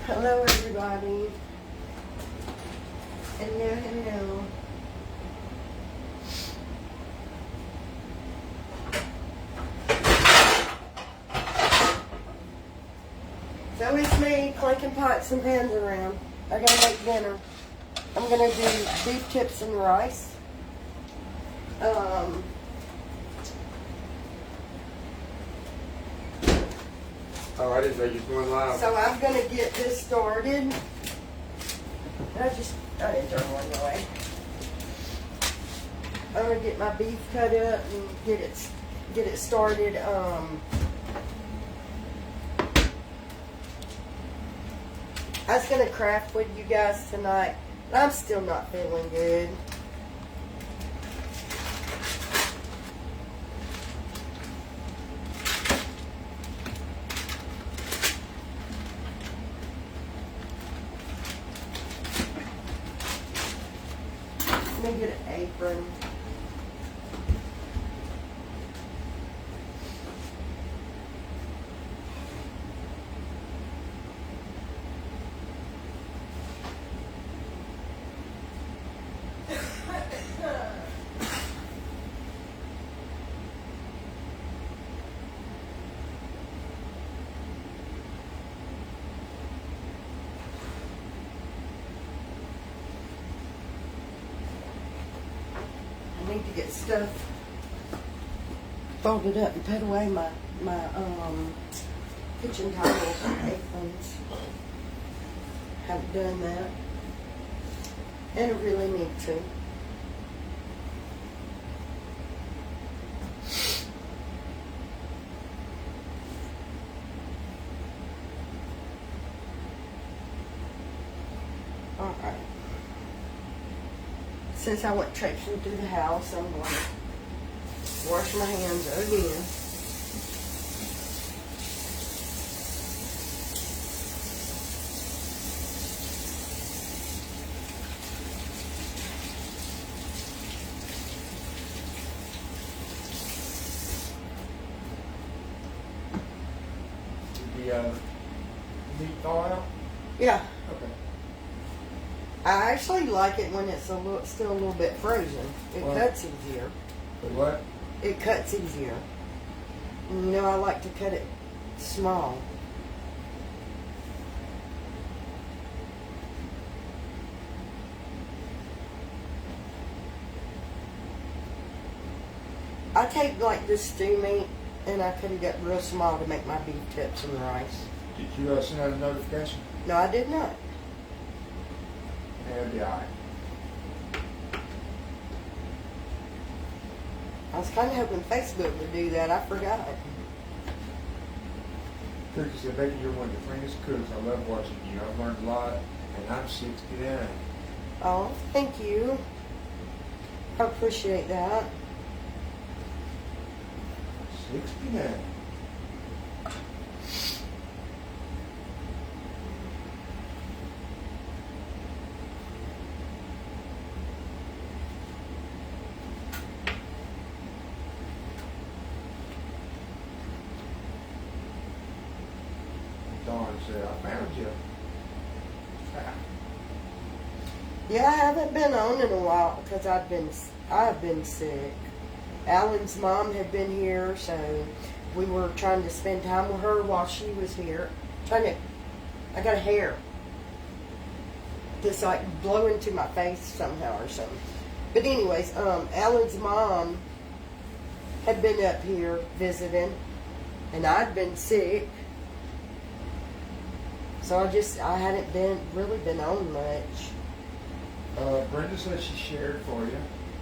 Hello, everybody. Hello, hello. So it's me clanking pots and pans around. I gotta make dinner. I'm gonna do beef tips and rice. Oh, I didn't know you was going live. So I'm gonna get this started. I didn't throw one away. I'm gonna get my beef cut up and get it started. I was gonna craft with you guys tonight, but I'm still not feeling good. Let me get an apron. I need to get stuff folded up and put away my kitchen towels and aprons. Haven't done that. And I really need to. Alright. Since I went traipsing through the house, I'm going to wash my hands again. The meat thaw out? Yeah, Okay. I actually like it when it's still a little bit frozen. It Well- cuts easier. The what? It cuts easier. You know, I like to cut it small. I take like this stew meat and I cut it up real small to make my beef tips and rice. Did you send out a notification? No, I did not. And the eye. I was kind of hoping Facebook would do that. I forgot. Cookie said, Becky, you're one of the cleanest cooks. I love watching you. I've learned a lot, and I'm 69. Oh, thank you. I appreciate that. 69. Dawn said, I found you. Yeah, I haven't been on in a while because I've been sick. Alan's mom had been here, so we were trying to spend time with her while she was here. I got a hair that's like blow into my face somehow or something. But anyways, Alan's mom had been up here visiting, and I'd been sick. So I hadn't really been on much. Brenda said she shared for you.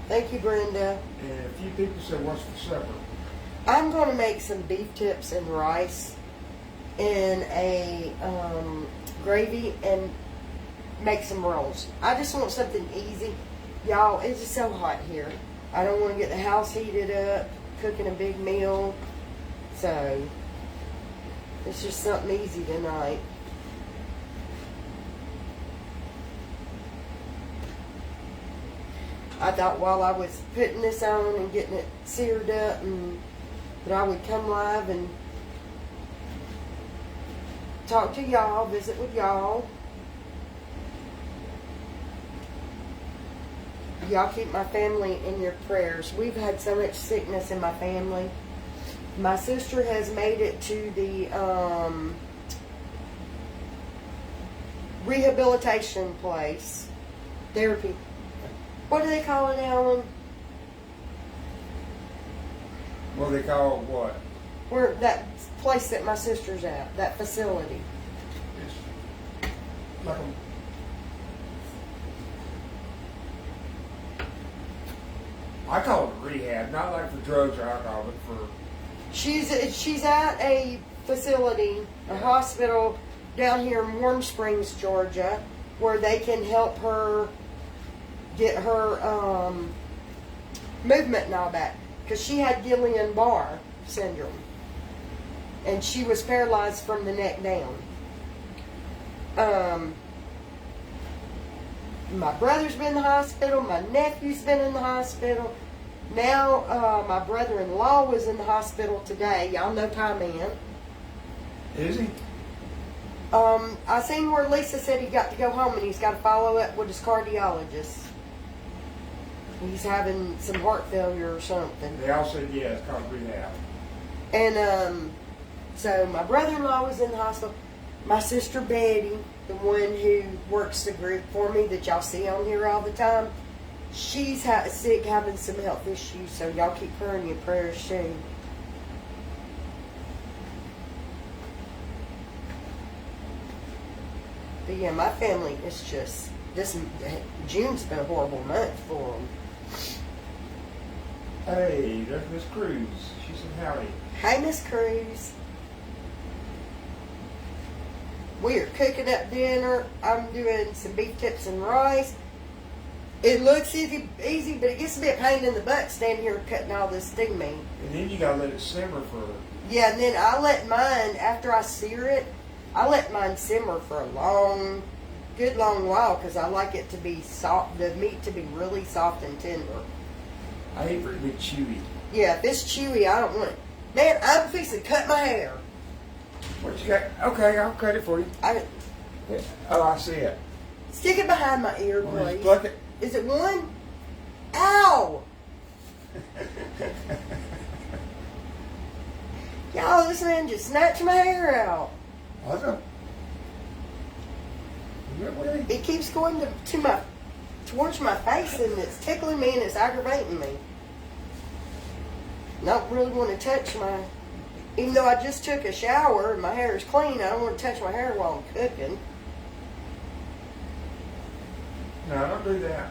Thank you, Brenda. And a few people said, what's for supper? I'm going to make some beef tips and rice in a gravy and make some rolls. I just want something easy. Y'all, it's just so hot here. I don't want to get the house heated up, cooking a big meal. So, it's just something easy tonight. I thought while I was putting this on and getting it seared up, and that I would come live and talk to y'all, visit with y'all. Y'all keep my family in your prayers. We've had so much sickness in my family. My sister has made it to the rehabilitation place. Therapy. What do they call it, Alan? What do they call what? Where that place that my sister's at, that facility. It's like I call it rehab, not like for drugs or alcohol, but for. She's at a facility, a hospital down here in Warm Springs, Georgia, where they can help her get her movement and all that, because she had Guillain-Barré syndrome, and she was paralyzed from the neck down. My brother's been in the hospital. My nephew's been in the hospital. Now, my brother-in-law was in the hospital today. Y'all know Ty Man. Is he? I seen where Lisa said he got to go home and he's got to follow up with his cardiologist. He's having some heart failure or something. They all said yeah, it's called rehab. And so my brother-in-law was in the hospital. My sister Betty, the one who works the group for me that y'all see on here all the time, she's sick, having some health issues, so y'all keep her in your prayers too. But yeah, my family, it's just, June's been a horrible month for them. Hey, there's Miss Cruz. She said howdy. Hey, Miss Cruz. We are cooking up dinner. I'm doing some beef tips and rice. It looks easy, but it gets a bit pain in the butt standing here cutting all this steam meat. And then you gotta let it simmer for. Yeah, and then I let mine, after I sear it, I let mine simmer for a good long while, because I like it to be soft, the meat to be really soft and tender. I hate for it to be chewy. Yeah, if it's chewy, I don't want it. Man, I'm fixing to cut my hair. What you got? Okay, I'll cut it for you. Oh, I see it. Stick it behind my ear, Want me to please. pluck it? Is it one? Ow! Y'all, this man just snatched my hair out. Awesome. It keeps going towards my face, and it's tickling me and it's aggravating me. Don't really want to touch even though I just took a shower and my hair is clean, I don't want to touch my hair while I'm cooking. No, don't do that.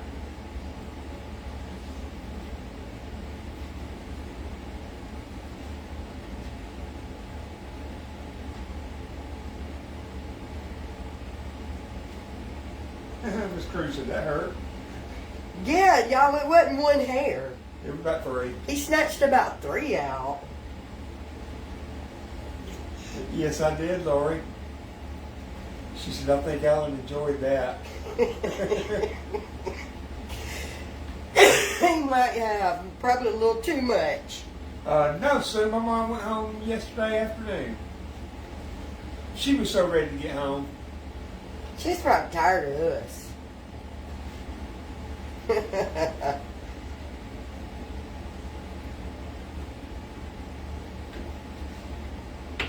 Miss Cruz said that hurt. Yeah, y'all, it wasn't one hair. It was about 3. He snatched about 3 out. Yes, I did, Lori. She said, I think Alan enjoyed that. He might have, probably a little too much. No, Sue, my mom went home yesterday afternoon. She was so ready to get home. She's probably tired of us.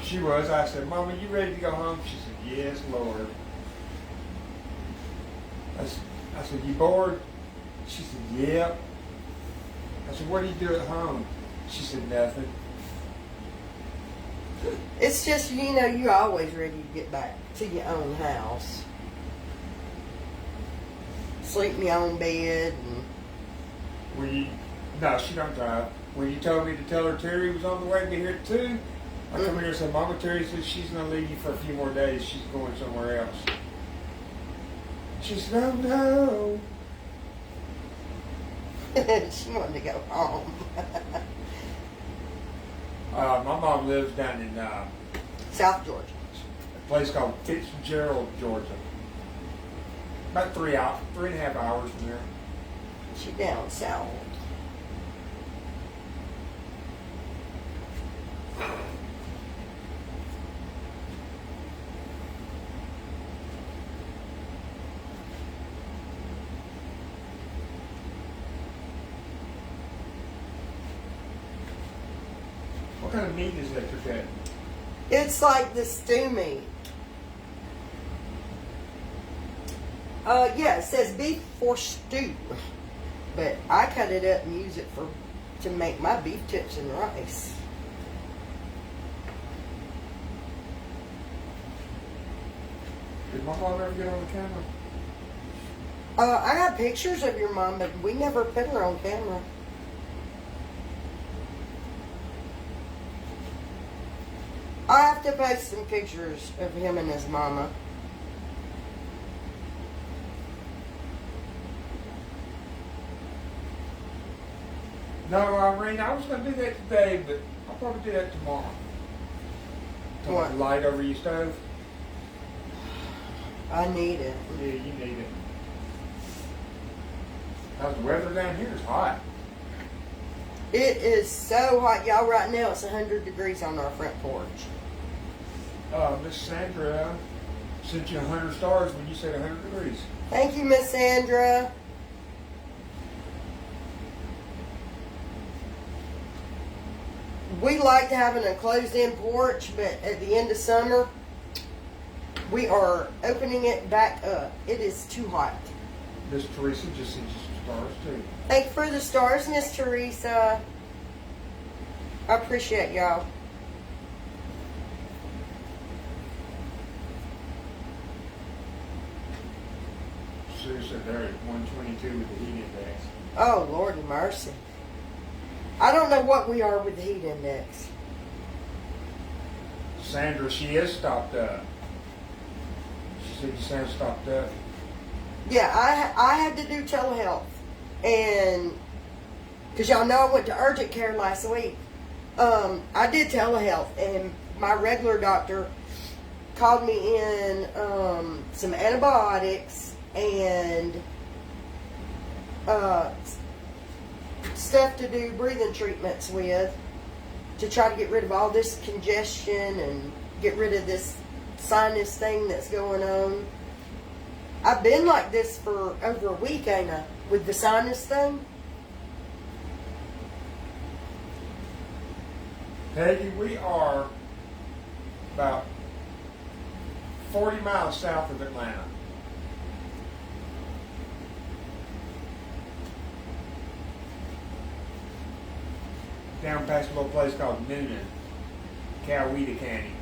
She was. I said, Mama, you ready to go home? She said, yes, Lord. I said, you bored? She said, yep. I said, what do you do at home? She said, nothing. It's just, you're always ready to get back to your own house. Sleep in your own bed. No, she don't drive. When you told me to tell her Terry was on the way to be here at 2, I come here and said, Mama, Terry said she's going to leave you for a few more days. She's going somewhere else. She said, oh, no. She wanted to go home. My mom lives down in South Georgia. a place called Fitzgerald, Georgia. About 3.5 hours from there. She down south. What kind of meat is that you're cutting? It's like the stew meat. Yeah, it says beef for stew. But I cut it up and use it to make my beef tips and rice. Did my mom ever get on the camera? I got pictures of your mom, but we never put her on camera. I have to post some pictures of him and his mama. No, Irene, I was going to do that today, but I'll probably do that tomorrow. Put What? the light over your stove. I need it. Yeah, you need it. How's the weather down here? It's hot. It is so hot, y'all. Right now, it's 100 degrees on our front porch. Miss Sandra sent you 100 stars when you said 100 degrees. Thank you, Miss Sandra. We like having a closed-in porch, but at the end of summer, we are opening it back up. It is too hot. Miss Teresa just sent you some stars too. Thank you for the stars, Miss Teresa. I appreciate y'all. Sue said they're at 122 with the heat index. Oh, Lord have mercy. I don't know what we are with the heat index. Sandra, she is stopped up. She said you sound stopped up. Yeah, I had to do telehealth. And, because y'all know I went to urgent care last week. I did telehealth, and my regular doctor called me in some antibiotics and stuff to do breathing treatments with to try to get rid of all this congestion and get rid of this sinus thing that's going on. I've been like this for over a week, ain't I? With the sinus thing. Peggy, we are about 40 miles south of Atlanta. Down past a little place called Noonan, Coweta County.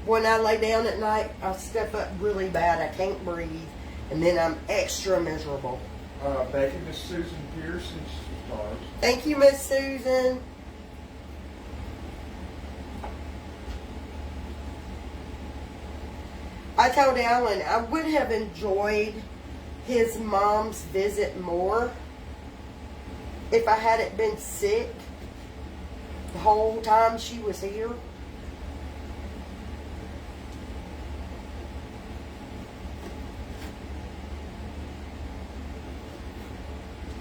When I lay down at night, I stuff up really bad. I can't breathe, and then I'm extra miserable. Becky, Miss Susan Pearson stars. Thank you, Miss Susan. I told Alan I would have enjoyed his mom's visit more if I hadn't been sick the whole time she was here.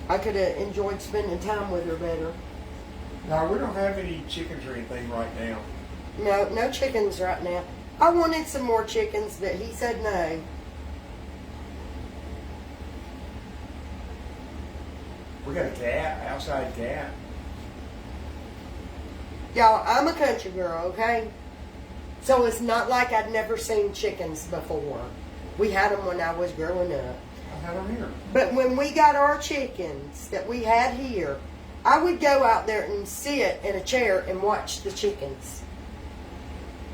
I could have enjoyed spending time with her better. No, we don't have any chickens or anything right now. No, no chickens right now. I wanted some more chickens, but he said no. We got a cat, outside cat. Y'all, I'm a country girl, okay? So it's not like I'd never seen chickens before. We had them when I was growing up. I had them here. But when we got our chickens that we had here, I would go out there and sit in a chair and watch the chickens.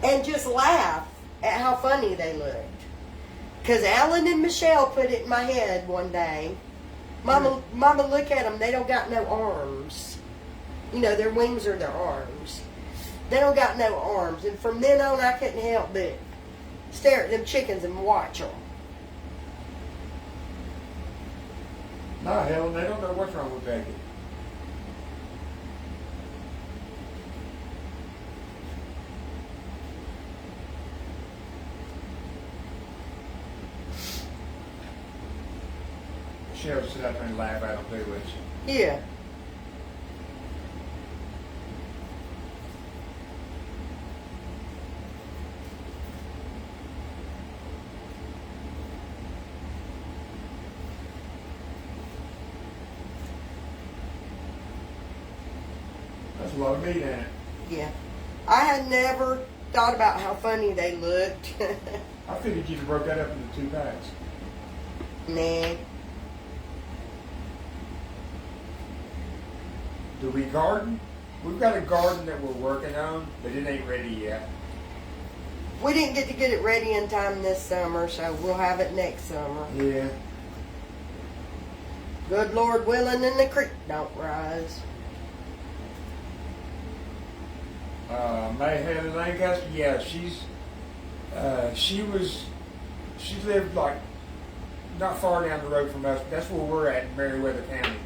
And just laugh at how funny they looked. Because Alan and Michelle put it in my head one day. Mama, look at them. They don't got no arms. You know, their wings are their arms. They don't got no arms. And from then on, I couldn't help but stare at them chickens and watch them. No, hell, they don't know what's wrong with Becky. She'll sit up there and laugh at them too, wouldn't she? Yeah. That's a lot of meat in it. Yeah. I had never thought about how funny they looked. I figured you'd have broke that up into 2 packs. Nah. Do we garden? We've got a garden that we're working on, but it ain't ready yet. We didn't get it ready in time this summer, so we'll have it next summer. Yeah. Good Lord willing, and the creek don't rise. May Haley Lancaster, yeah, she lived like not far down the road from us. That's where we're at in Meriwether County.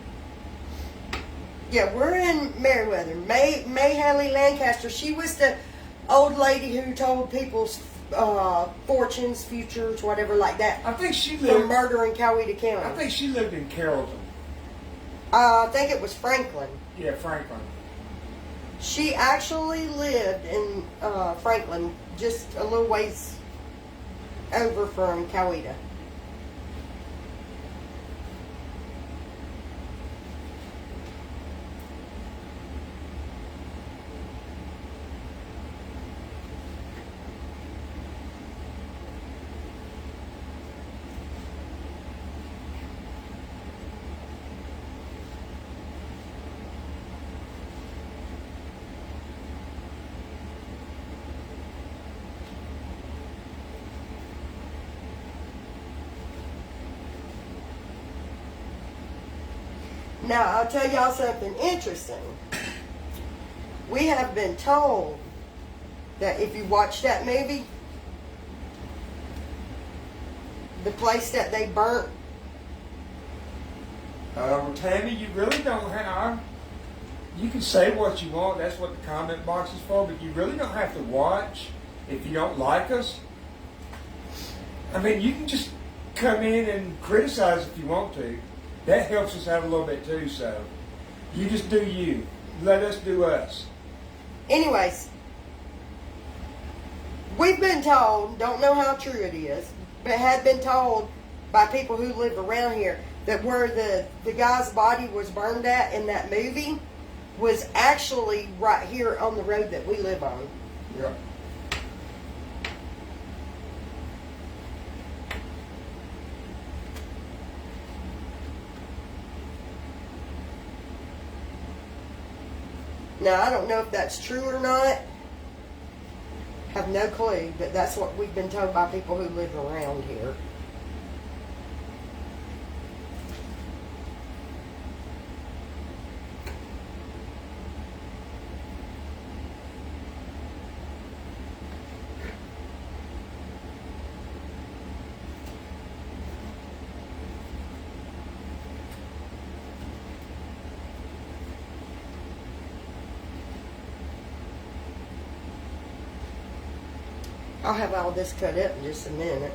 Yeah, we're in Meriwether. May Haley Lancaster. She was the old lady who told people's fortunes, futures, whatever like that. I think she For lived. murder in Coweta County. I think she lived in Carrollton. I think it was Franklin. Yeah, Franklin. She actually lived in Franklin, just a little ways over from Coweta. Now, I'll tell y'all something interesting. We have been told that if you watch that movie, the place that they burnt, Well, Tammy, you really don't have. You can say what you want. That's what the comment box is for. But you really don't have to watch if you don't like us. I mean, you can just come in and criticize if you want to. That helps us out a little bit too. So you just do you. Let us do us. anyways, we've been told, don't know how true it is, but had been told by people who live around here that where the guy's body was burned at in that movie was actually right here on the road that we live on. Yeah. Now, I don't know if that's true or not. Have no clue, but that's what we've been told by people who live around here. I'll have all this cut up in just a minute.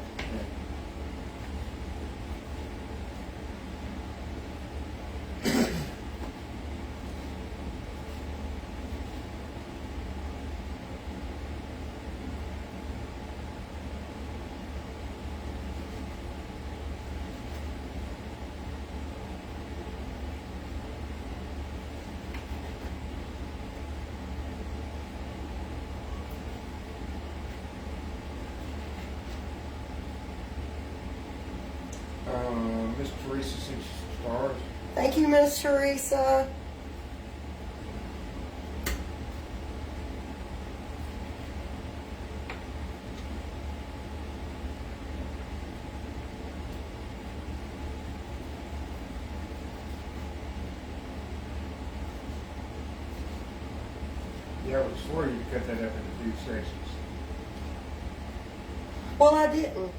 Miss Teresa sent you some stars. Thank you, Miss Teresa. Yeah, it was for you to cut that up into 2 sections. Well, I didn't.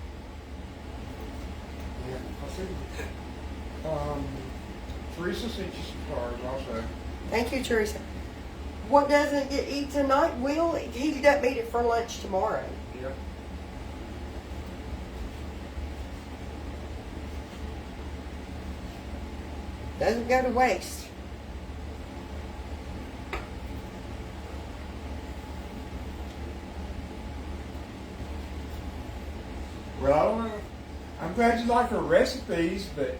Yeah, I see. Teresa sent you some stars also. Thank you, Teresa. What doesn't get eaten tonight will. He doesn't eat it for lunch tomorrow. Yeah. Doesn't go to waste. Well, I don't know. I'm glad you like her recipes, but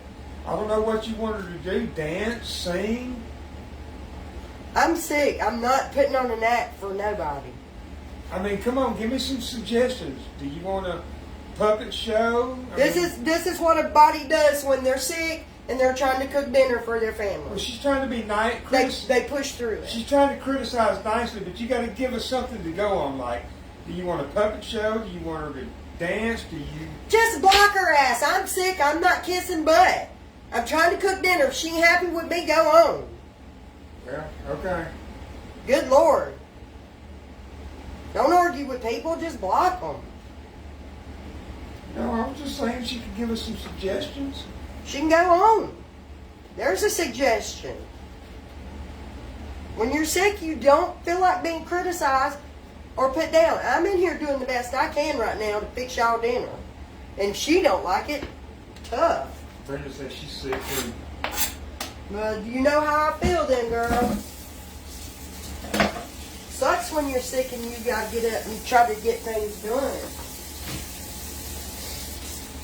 I don't know what you want her to do. Dance, sing. I'm sick. I'm not putting on an act for nobody. I mean, come on, give me some suggestions. Do you want a puppet show? This is what a body does when they're sick and they're trying to cook dinner for their Well, family. she's trying to be nice. They push through it. She's trying to criticize nicely, but you got to give us something to go on. Like, do you want a puppet show? Do you want her to dance? Do you? Just block her ass. I'm sick. I'm not kissing butt. I'm trying to cook dinner. If she ain't happy with me, go on. Well, okay. Good Lord. Don't argue with people. Just block them. No, I was just saying she could give us some suggestions. She can go on. There's a suggestion. When you're sick, you don't feel like being criticized or put down. I'm in here doing the best I can right now to fix y'all dinner. And if she don't like it, tough. Brenda says she's sick too. Well, you know how I feel then, girl. Sucks when you're sick and you gotta get up and try to get things done.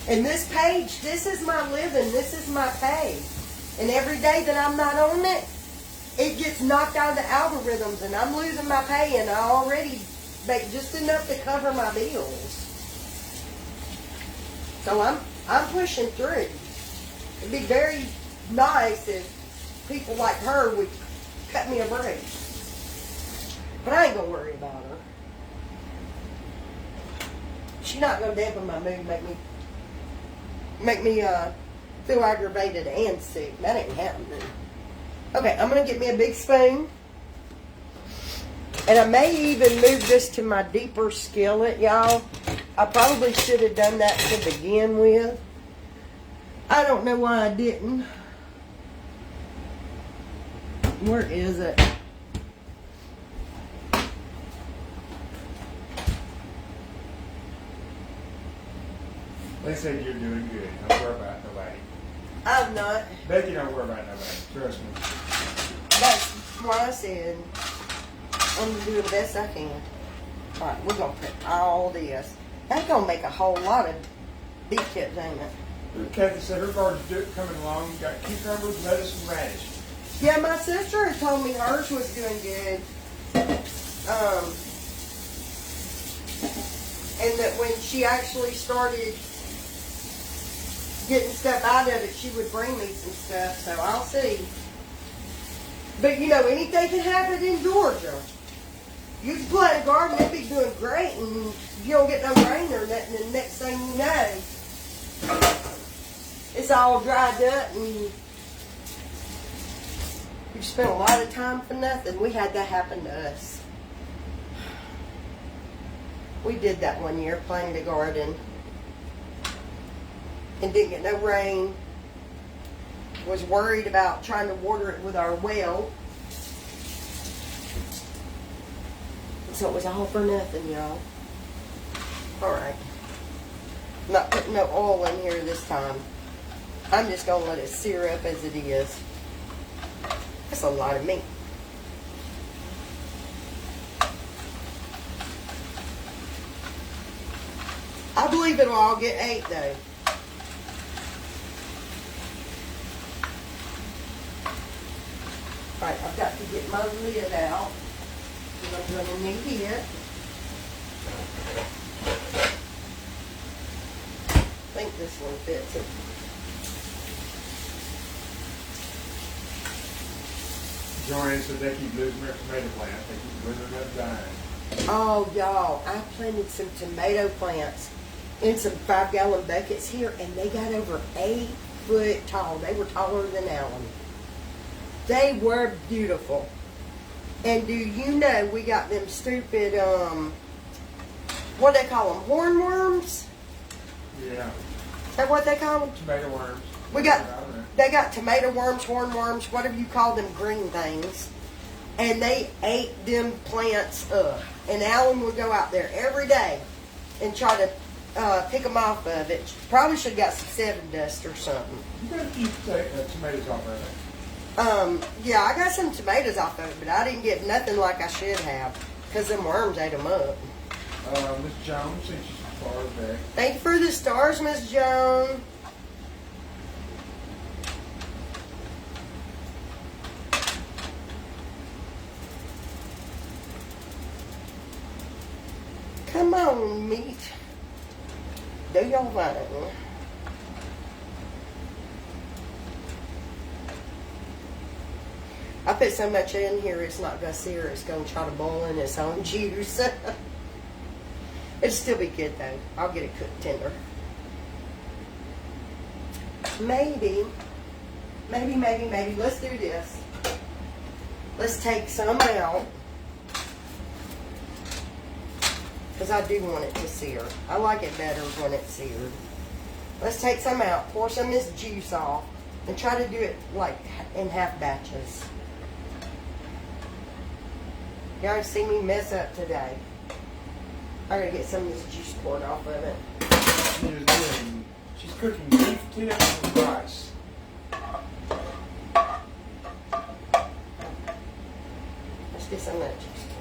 And this page, this is my living, this is my pay. And every day that I'm not on it, it gets knocked out of the algorithms and I'm losing my pay and I already make just enough to cover my bills. So I'm pushing through. It'd be very nice if people like her would cut me a break. But I ain't gonna worry about her. She's not gonna dampen my mood, make me feel aggravated and sick. That ain't happening. Okay, I'm gonna get me a big spoon. And I may even move this to my deeper skillet, y'all. I probably should have done that to begin with. I don't know why I didn't. Where is it? They said you're doing good. Don't worry about nobody. I'm not. Becky, don't worry about nobody. Trust me. That's what I said. I'm gonna do the best I can. Alright, we're gonna put all this. That's gonna make a whole lot of beef tips, ain't it? Kathy said her garden's coming along. Got cucumbers, lettuce, and radish. Yeah, my sister had told me hers was doing good. And that when she actually started getting stuff out of it, she would bring me some stuff, so I'll see. But you know, anything can happen in Georgia. You can plant a garden, it'd be doing great, and you don't get no rain or nothing, and the next thing you know, it's all dried up, and you spent a lot of time for nothing. We had that happen to us. We did that one year, planted a garden, and didn't get no rain. Was worried about trying to water it with our well. So it was all for nothing, y'all. Alright. Not putting no oil in here this time. I'm just going to let it sear up as it is. That's a lot of meat. I believe it'll all get ate, though. Alright, I've got to get my lid out. I'm going to need it. I think this one fits it. Joanne said they keep losing their tomato plants. They keep losing them dying. Oh, y'all, I planted some tomato plants in some 5-gallon buckets here, and they got over 8 foot tall. They were taller than Alan. They were beautiful. And do you know we got them stupid, what do they call them, hornworms? Yeah. Is that what they call them? Tomato worms. We got, they got tomato worms, hornworms, whatever you call them green things. And they ate them plants up. And Alan would go out there every day and try to pick them off of it. Probably should have got some 7 dust or something. You gotta keep tomatoes off of it. Yeah, I got some tomatoes off of it, but I didn't get nothing like I should have because them worms ate them up. Miss Jones sent you some stars back. Thank you for the stars, Miss Joan. Come on, meat. Do your thing. I put so much in here, it's not going to sear. It's going to try to boil in its own juice. It'll still be good, though. I'll get it cooked tender. Maybe. Let's do this. Let's take some out. Because I do want it to sear. I like it better when it's seared. Let's take some out, pour some of this juice off, and try to do it like in half batches. Y'all see me mess up today. I gotta get some of this juice poured off of it. She's cooking beef tips with rice. Let's get some of that juice poured.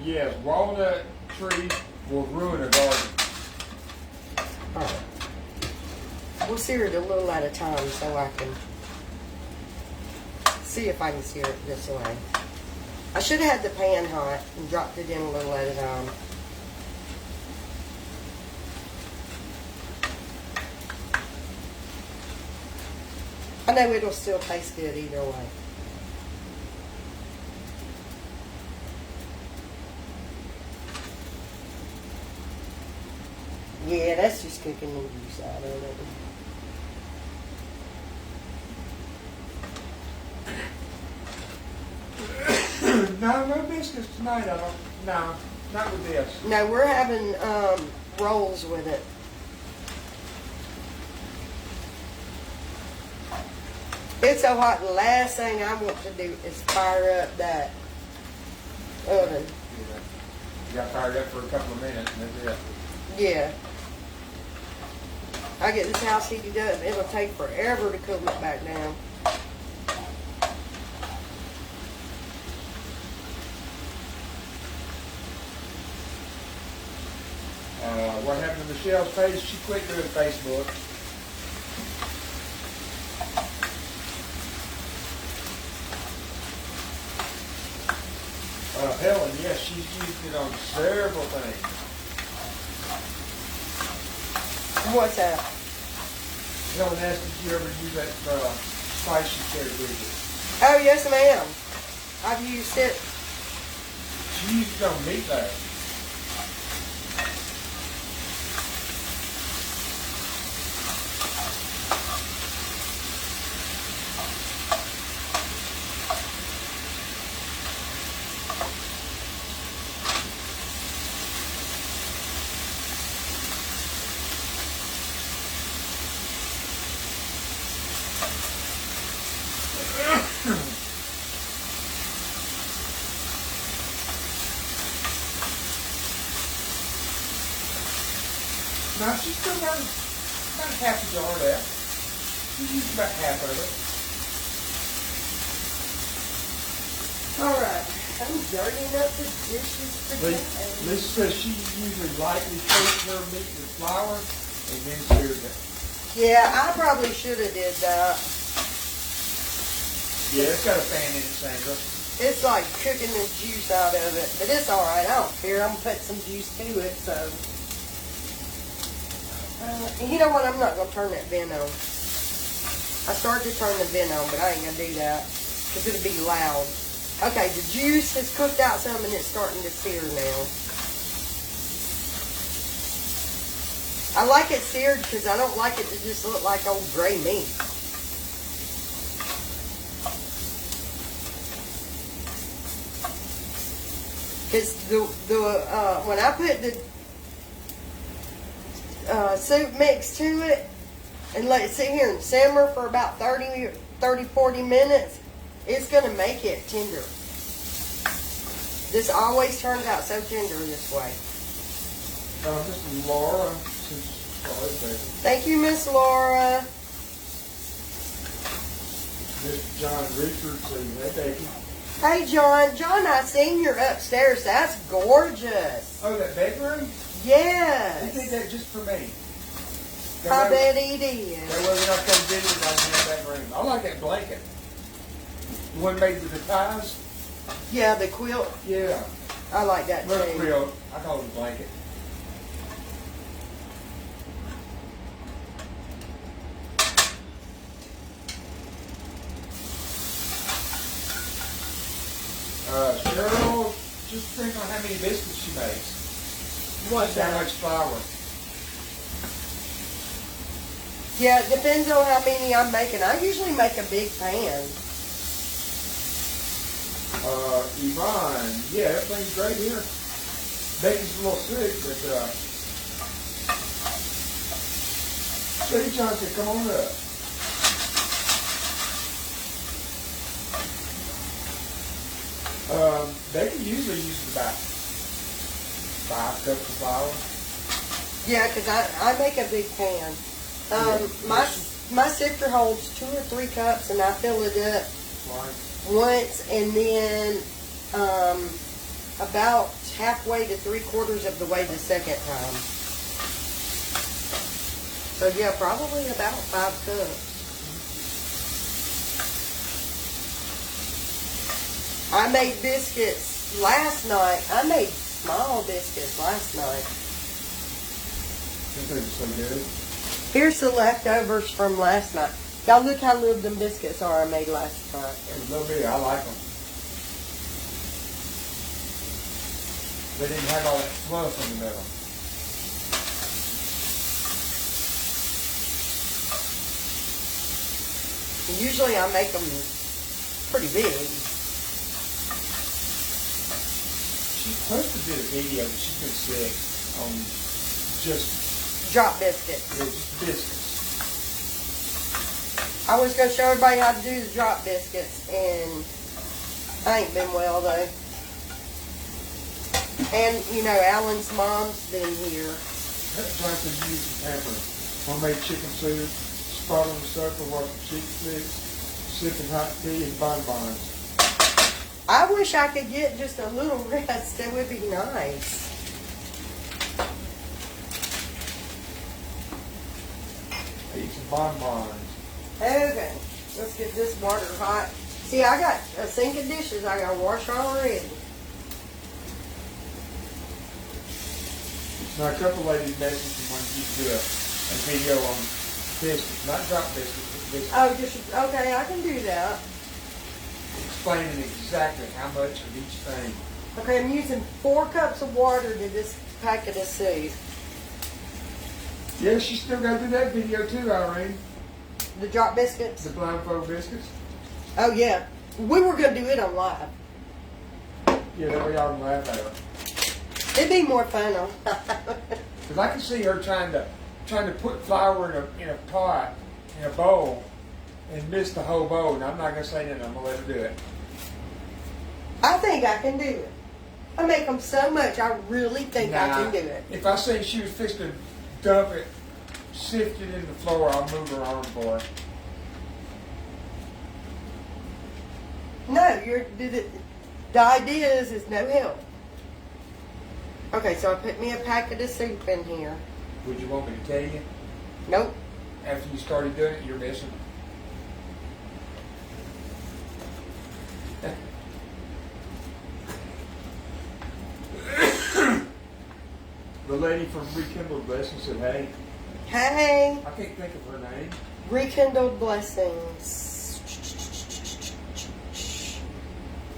Yes, walnut tree will ruin a garden. Alright. We'll sear it a little at a time so I can see if I can sear it this way. I should have had the pan hot and dropped it in a little at a time. I know it'll still taste good either way. Yeah, that's just cooking the juice out of it. No biscuits tonight. I don't. No, not with this. No, we're having rolls with it. It's so hot, the last thing I want to do is fire up that oven. You got fired up for a couple of minutes and that's it. Yeah. I get this house heated up, it'll take forever to cool it back down. What happened to Michelle's page? She quit doing Facebook. Helen, yes, she's used it on several things. What's that? Helen asked if you ever use that spice she shared with you. Oh, yes, ma'am. I've used it. She used it on meat there. Now she's still got about half a jar left. She used about half of it. Alright, I'm dirtying up the dishes today. Lisa says she usually lightly coats her meat with flour and then sears it. Yeah, I probably should have did that. Yeah, it's got a fan in it, Sandra. It's like cooking the juice out of it, but it's alright. I don't care. I'm gonna put some juice to it, so. You know what? I'm not going to turn that vent on. I started to turn the vent on, but I ain't going to do that because it'll be loud. Okay, the juice has cooked out some and it's starting to sear now. I like it seared because I don't like it to just look like old gray meat. Because when I put the soup mix to it and let it sit here and simmer for about 30, 40 minutes, it's going to make it tender. This always turns out so tender this way. This is Laura. Thank you, Miss Laura. Mr. John Richardson. Hey, Becky. Hey, John. John, I seen you're upstairs. That's gorgeous. Oh, that bedroom? Yes. He did that just for me. I bet he did. That way when I come visit, I can have that room. I like that blanket. The one made with the ties. Yeah, the quilt. Yeah. I like that Little too. quilt. I call it a blanket. Cheryl, just depends on how many biscuits she makes. What's How that? much flour. Yeah, it depends on how many I'm making. I usually make a big pan. Yvonne, yeah, everything's great here. Becky's a little sick, but City Johnson, come on up. Becky usually uses about 5 cups of flour. Yeah, 'cause I make a big pan. Yeah. My sifter holds 2 or 3 cups, and I fill it up Right. once, and then about halfway to 3/4 of the way the second time. So yeah, probably about 5 cups. I made biscuits last night. I made small biscuits last night. This is so good. Here's the leftovers from last night. Y'all look how little them biscuits are I made last night. A little bit, I like them. They didn't have all that fluff in the middle. Usually I make them pretty big. She's supposed to do a video, but she's been sick on just, Drop biscuits. just biscuits. I was going to show everybody how to do the drop biscuits, and I ain't been well though. And, you know, Alan's mom's been here. Jonathan used some pamper. Homemade chicken soup, spot on the supper, watching chicken flicks, sipping hot tea and bonbons. I wish I could get just a little rest. It would be nice. Eat some bonbons. Okay, let's get this water hot. See, I got a sink of dishes I got to wash already. Now, a couple ladies messaged me wanted you to do a video on biscuits, not drop biscuits, but biscuits, Oh, just, okay, I can do that. explaining exactly how much of each thing. Okay, I'm using 4 cups of water to this packet of soup. Yeah, she still got to do that video too, Irene. The drop biscuits. The blindfold biscuits. Oh, yeah. We were going to do it on live. Yeah, that way y'all can laugh at her. It'd be more fun on Because I can see her trying to put flour in a pot, in a bowl, and miss the whole bowl. And I'm not going to say nothing. I'm going to let her do it. I think I can do it. I make them so much, I really think I can do it. If I say she was fixed to dump it, sift it in the floor, I'll move her arm for her. No, the idea is no help. Okay, so I put me a packet of soup in here. Would you want me to tell you? Nope. After you started doing it, you're missing. The lady from Rekindled Blessing said, hey, Hey, I can't think of her name. Rekindled Blessings.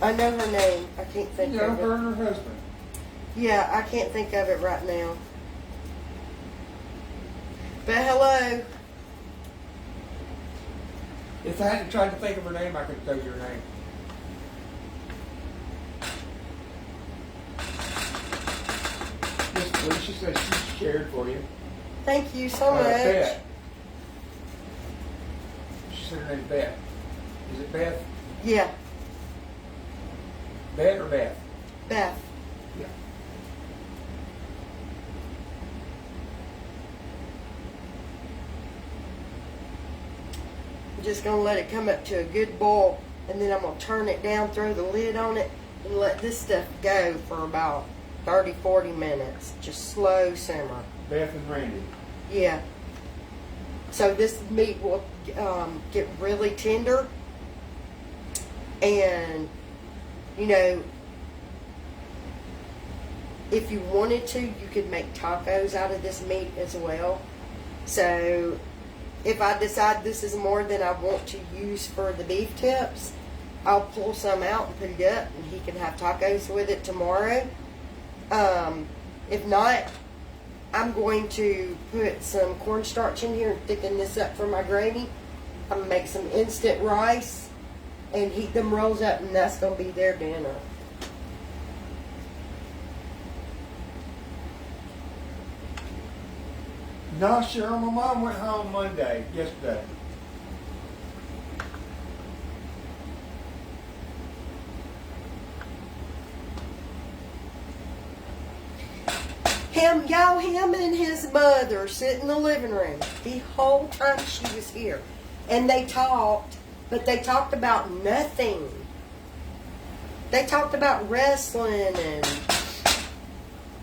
I know her name. I can't think You know, of her it. and her husband. Yeah, I can't think of it right now. But hello. If I hadn't tried to think of her name, I could tell you her name. Miss Felicia says she shared for you. Thank you so much. Beth. She said her name's Beth. Is it Beth? Yeah, Beth or Beth? Beth. Yeah. I'm just going to let it come up to a good boil, and then I'm going to turn it down, throw the lid on it, and let this stuff go for about 30, 40 minutes. Just slow simmer. Beth and Randy. Yeah. So this meat will get really tender, and You know, if you wanted to, you could make tacos out of this meat as well. So if I decide this is more than I want to use for the beef tips, I'll pull some out and put it up, and he can have tacos with it tomorrow. If not, I'm going to put some cornstarch in here and thicken this up for my gravy. I'm going to make some instant rice and heat them rolls up, and that's going to be their dinner. No, Cheryl, my mom went home yesterday. Him and his mother sit in the living room the whole time she was here. And they talked, but they talked about nothing. They talked about wrestling and...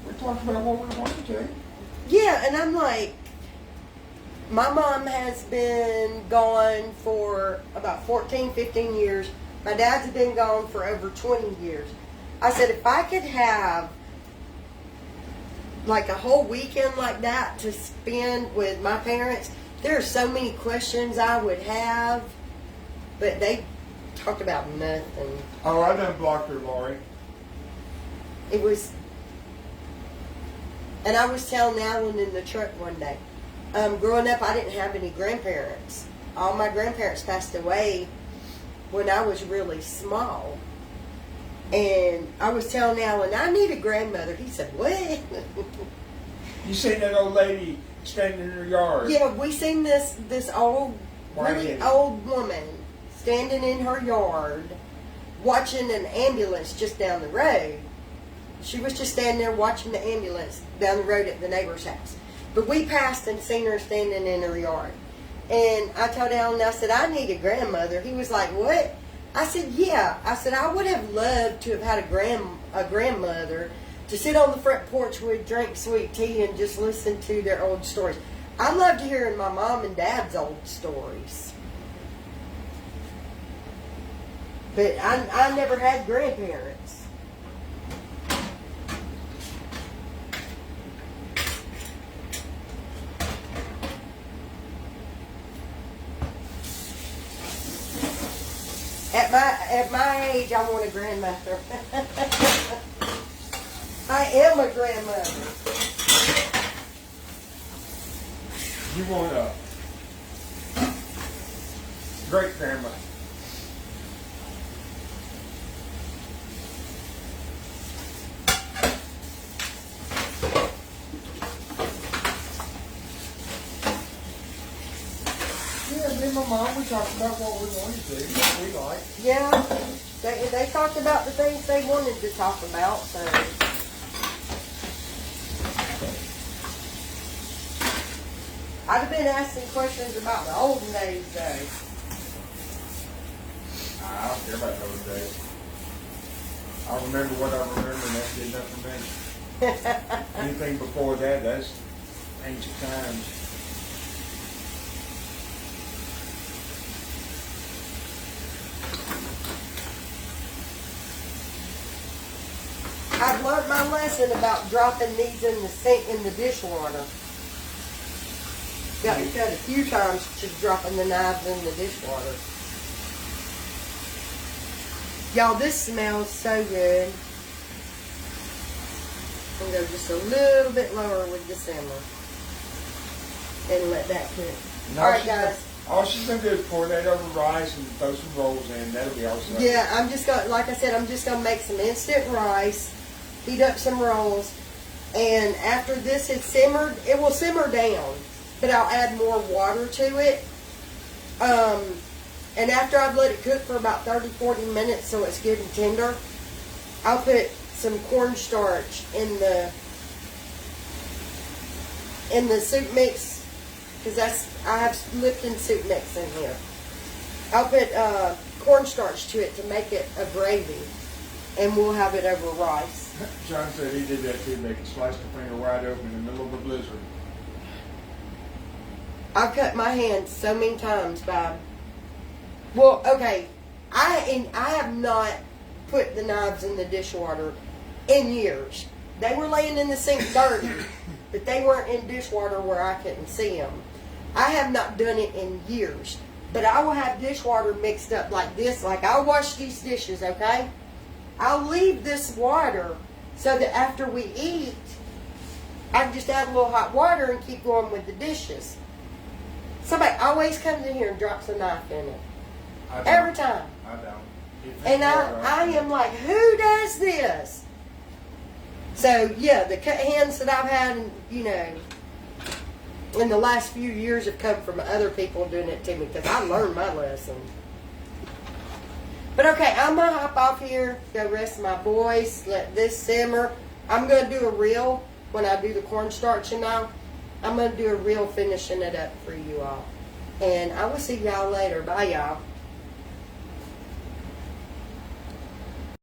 We talked about what we wanted to. Yeah, and I'm like, my mom has been gone for about 14, 15 years. My dad's been gone for over 20 years. I said, if I could have like a whole weekend like that to spend with my parents, there are so many questions I would have, but they talked about nothing. Oh, I done blocked her, Lori. It was, and I was telling Alan in the truck one day, growing up I didn't have any grandparents. All my grandparents passed away when I was really small. And I was telling Alan, I need a grandmother. He said, what? You seen that old lady standing in her yard? Yeah, we seen this old, really old woman standing in her yard watching an ambulance just down the road. She was just standing there watching the ambulance down the road at the neighbor's house. But we passed and seen her standing in her yard. And I told Alan, I said, I need a grandmother. He was like, what? I said, yeah. I said, I would have loved to have had a grandmother to sit on the front porch with, drink sweet tea, and just listen to their old stories. I loved hearing my mom and dad's old stories. But I never had grandparents. At my age, I want a grandmother. I am a grandmother. You want a great grandma. Yeah, me and my mom, we talked about what we wanted to do, what we like. Yeah, they talked about the things they wanted to talk about, so. I'd have been asking questions about the olden days, though. I don't care about those days. I remember what I remember, and that's good enough for me. Anything before that, that's ancient times. I've learned my lesson about dropping these in the sink in the dishwater. Got me cut a few times just dropping the knives in the dishwater. Y'all, this smells so good. I'm going to go just a little bit lower with the simmer. And let that cook. Alright, guys. All she's going to do is pour that over rice and throw some rolls in. That'll be awesome. Yeah, I'm just going to, like I said, I'm just going to make some instant rice, heat up some rolls, and after this is simmered, it will simmer down, but I'll add more water to it. And after I've let it cook for about 30-40 minutes so it's good and tender, I'll put some cornstarch in the soup mix, because I have Lipton soup mix in here. I'll put cornstarch to it to make it a gravy, and we'll have it over rice. John said he did that too, make it slice the finger wide open in the middle of a blizzard. I've cut my hand so many times by... Well, okay, I have not put the knives in the dishwater in years. They were laying in the sink dirty, but they weren't in dishwater where I couldn't see them. I have not done it in years, but I will have dishwater mixed up like this. Like, I'll wash these dishes, okay? I'll leave this water so that after we eat, I can just add a little hot water and keep going with the dishes. Somebody always comes in here and drops a knife in it. Every time. I don't. And I am like, who does this? So, yeah, the cut hands that I've had, you know, in the last few years have come from other people doing it to me because I learned my lesson. But okay, I'm going to hop off here, go rest my boys, let this simmer. I'm going to do a reel when I do the cornstarch and all. I'm going to do a reel finishing it up for you all. And I will see y'all later. Bye, y'all.